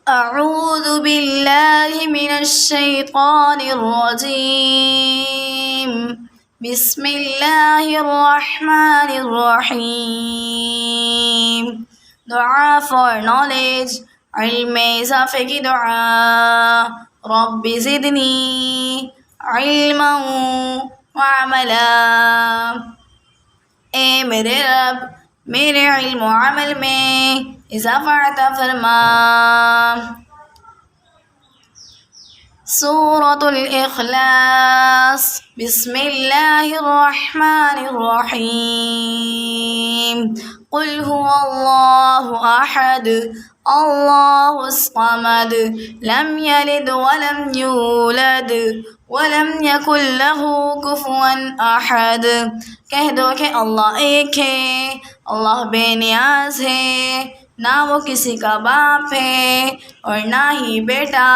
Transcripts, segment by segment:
اعوذ باللہ من الشیطان الرجیم بسم اللہ الرحمن الرحیم. دعا فار نالج، علم میں اضافے کی دعا. رب زدنی علما وعملا. اے میرے رب، میرے علم و عمل میں اضافہ عطا فرما. سورة الاخلاص. بسم اللہ الرحمن الرحیم. قل هو اللہ احد اللہ الصمد لم یلد ولم یولد ولم یکن له کفوا احد. کہہ دو کہ اللہ ایک ہے، اللہ بے نیاز ہے، نہ وہ کسی کا باپ ہے اور نہ ہی بیٹا،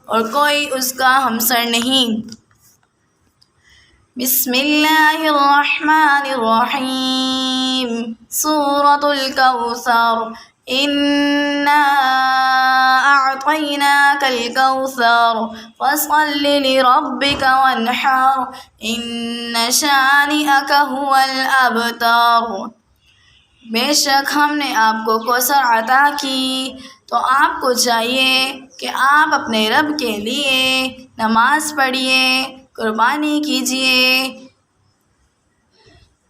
اور کوئی اس کا ہمسر نہیں. بسم اللہ الرحمن الرحیم. سورة الکوثر. انا اعطیناک الکوثر فصل لربک وانحر ان شانئک هو الابتر. بے شک ہم نے آپ کو کوثر عطا کی تو آپ کو چاہیے کہ آپ اپنے رب کے لیے نماز پڑھیے، قربانی کیجیے.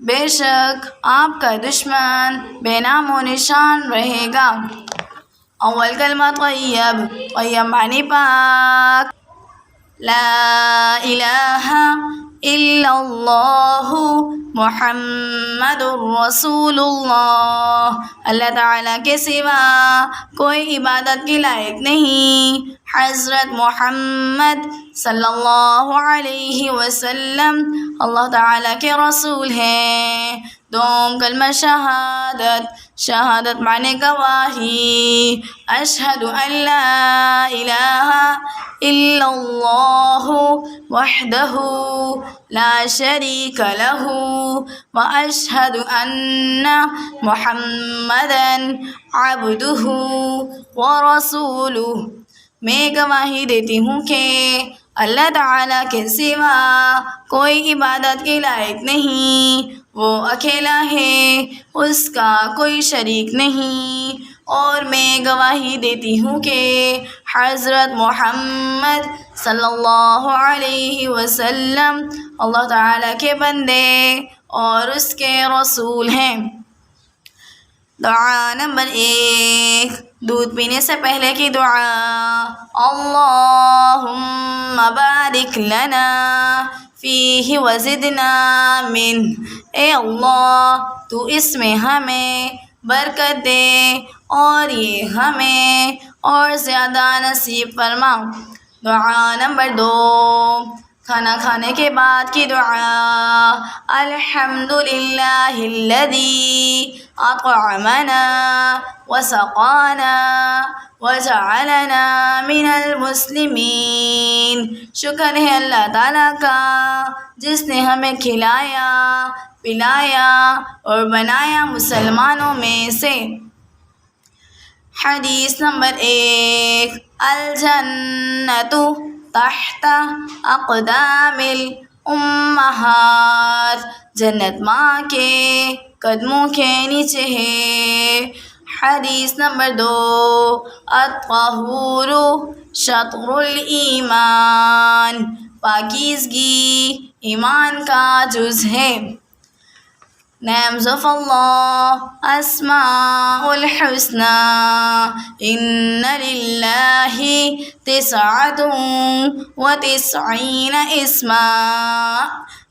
بے شک آپ کا دشمن بے نام و نشان رہے گا. اول کلمہ طیب، طیب معنی پاک. لا الہ الا اللہ محمد رسول اللہ. اللہ تعالیٰ کے سوا کوئی عبادت کے لائق نہیں. حضرت محمد صلی اللہ علیہ وسلم اللہ تعالیٰ کے رسول ہیں. دوم کلمہ شہادت، شہادت معنی گواہی. اشہد ان لا الہ الا اللہ وحدہ لا شریک لہ واشہد ان محمدا عبدہ ورسولہ. میں گواہی دیتی ہوں کہ اللہ تعالیٰ کے سوا کوئی عبادت کے لائق نہیں، وہ اکیلا ہے، اس کا کوئی شریک نہیں. اور میں گواہی دیتی ہوں کہ حضرت محمد صلی اللہ علیہ وسلم اللہ تعالیٰ کے بندے اور اس کے رسول ہیں. دعا نمبر 1، دودھ پینے سے پہلے کی دعا. اللہم بارک لنا فیہ وزدنا من. اے اللہ، تو اس میں ہمیں برکت دے اور یہ ہمیں اور زیادہ نصیب فرما. دعا نمبر 2، کھانا کھانے کے بعد کی دعا. الحمدللہ الذی اطعمنا وسقانا وجعلنا من المسلمین. شکر ہے اللہ تعالیٰ کا جس نے ہمیں کھلایا، پلایا اور بنایا مسلمانوں میں سے. حدیث نمبر 1، الجنۃ تحت اقدام الامہات. جنت ماں کے قدموں کے نیچے ہے. حدیث نمبر 2، الطہور شطر الایمان. پاکیزگی ایمان کا جز ہے. Names of Allah, Asma'ul Husna. Inna lillahi tis'atun wa tis'ina isma.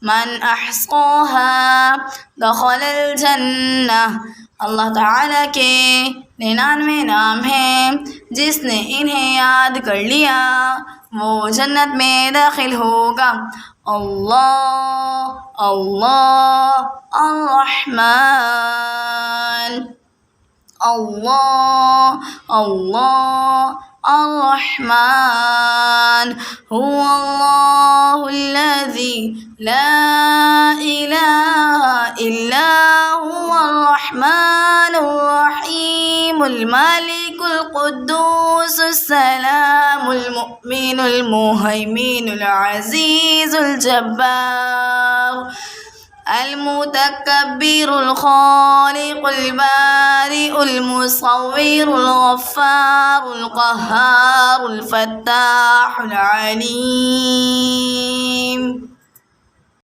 Man ahsqaha dakhala al-jannah. اللہ تعالیٰ کے 99 نام ہیں، جس نے انہیں یاد کر لیا وہ جنت میں داخل ہوگا. اللہ، الرحمن، الله الله الرحمن هو الله الذي لا إله إلا هو الرحمن الرحيم الملك القدوس السلام المؤمن المهيمن العزيز الجبار المتكبر الخالق البارئ المصور الغفار القهار الفتاح العليم.